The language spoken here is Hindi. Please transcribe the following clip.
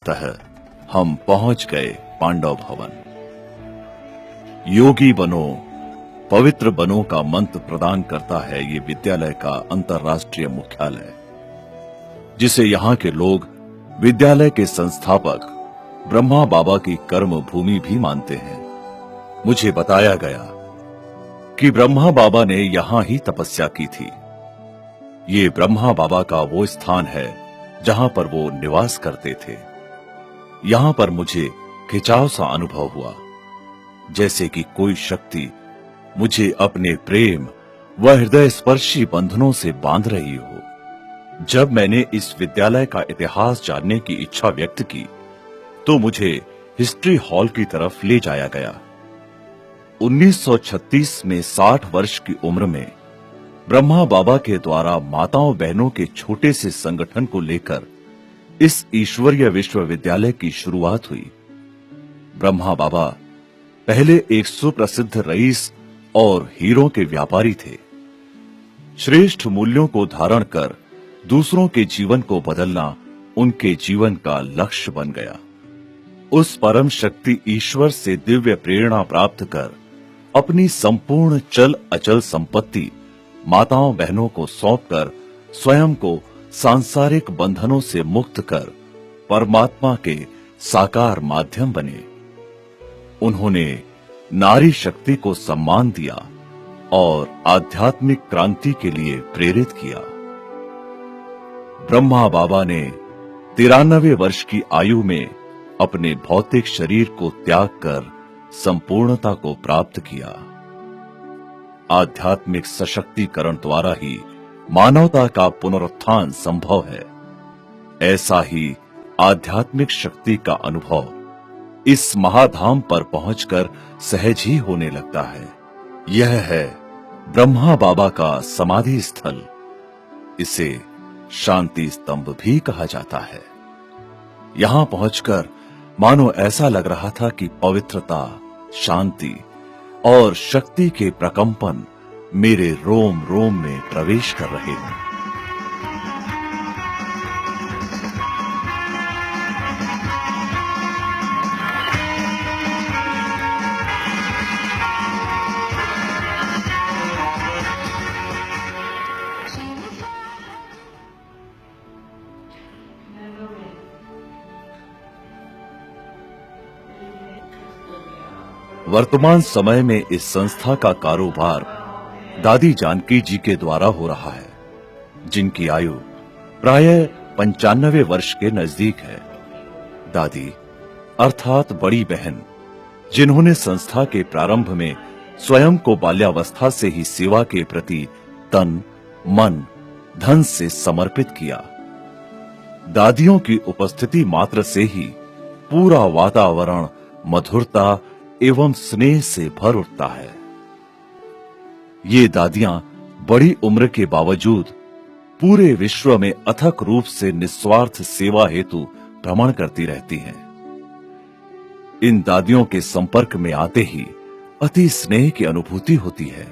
क्रमशः हम पहुंच गए पांडव भवन। योगी बनो पवित्र बनो का मंत्र प्रदान करता है ये विद्यालय का अंतर्राष्ट्रीय मुख्यालय, जिसे यहाँ के लोग विद्यालय के संस्थापक ब्रह्मा बाबा की कर्म भूमि भी मानते हैं। मुझे बताया गया कि ब्रह्मा बाबा ने यहाँ ही तपस्या की थी। ये ब्रह्मा बाबा का वो स्थान है जहां पर वो निवास करते थे। यहां पर मुझे खिंचाव सा अनुभव हुआ, जैसे कि कोई शक्ति मुझे अपने प्रेम व हृदय स्पर्शी बंधनों से बांध रही हो। जब मैंने इस विद्यालय का इतिहास जानने की इच्छा व्यक्त की तो मुझे हिस्ट्री हॉल की तरफ ले जाया गया। 1936 में 60 वर्ष की उम्र में ब्रह्मा बाबा के द्वारा माताओं बहनों के छोटे से संगठन को लेकर इस ईश्वरीय विश्वविद्यालय की शुरुआत हुई। ब्रह्मा बाबा पहले एक सुप्रसिद्ध रईस और हीरों के व्यापारी थे। श्रेष्ठ मूल्यों को धारण कर दूसरों के जीवन को बदलना उनके जीवन का लक्ष्य बन गया। उस परम शक्ति ईश्वर से दिव्य प्रेरणा प्राप्त कर अपनी संपूर्ण चल अचल संपत्ति माताओं बहनों को सौंपकर स्वयं को सांसारिक बंधनों से मुक्त कर परमात्मा के साकार माध्यम बने। उन्होंने नारी शक्ति को सम्मान दिया और आध्यात्मिक क्रांति के लिए प्रेरित किया। ब्रह्मा बाबा ने 93 वर्ष की आयु में अपने भौतिक शरीर को त्याग कर संपूर्णता को प्राप्त किया। आध्यात्मिक सशक्तिकरण द्वारा ही मानवता का पुनरुत्थान संभव है। ऐसा ही आध्यात्मिक शक्ति का अनुभव इस महाधाम पर पहुंचकर सहज ही होने लगता है। यह है ब्रह्मा बाबा का समाधि स्थल। इसे शांति स्तंभ भी कहा जाता है। यहां पहुंचकर मानो ऐसा लग रहा था कि पवित्रता, शांति और शक्ति के प्रकंपन मेरे रोम रोम में प्रवेश कर रहे हैं। वर्तमान समय में इस संस्था का कारोबार दादी जानकी जी के द्वारा हो रहा है, जिनकी आयु प्रायः 95 वर्ष के नजदीक है। दादी अर्थात बड़ी बहन, जिन्होंने संस्था के प्रारंभ में स्वयं को बाल्यावस्था से ही सेवा के प्रति तन, मन, धन से समर्पित किया। दादियों की उपस्थिति मात्र से ही पूरा वातावरण मधुरता एवं स्नेह से भर उठता है। ये दादियां बड़ी उम्र के बावजूद पूरे विश्व में अथक रूप से निस्वार्थ सेवा हेतु भ्रमण करती रहती हैं। इन दादियों के संपर्क में आते ही अति स्नेह की अनुभूति होती है।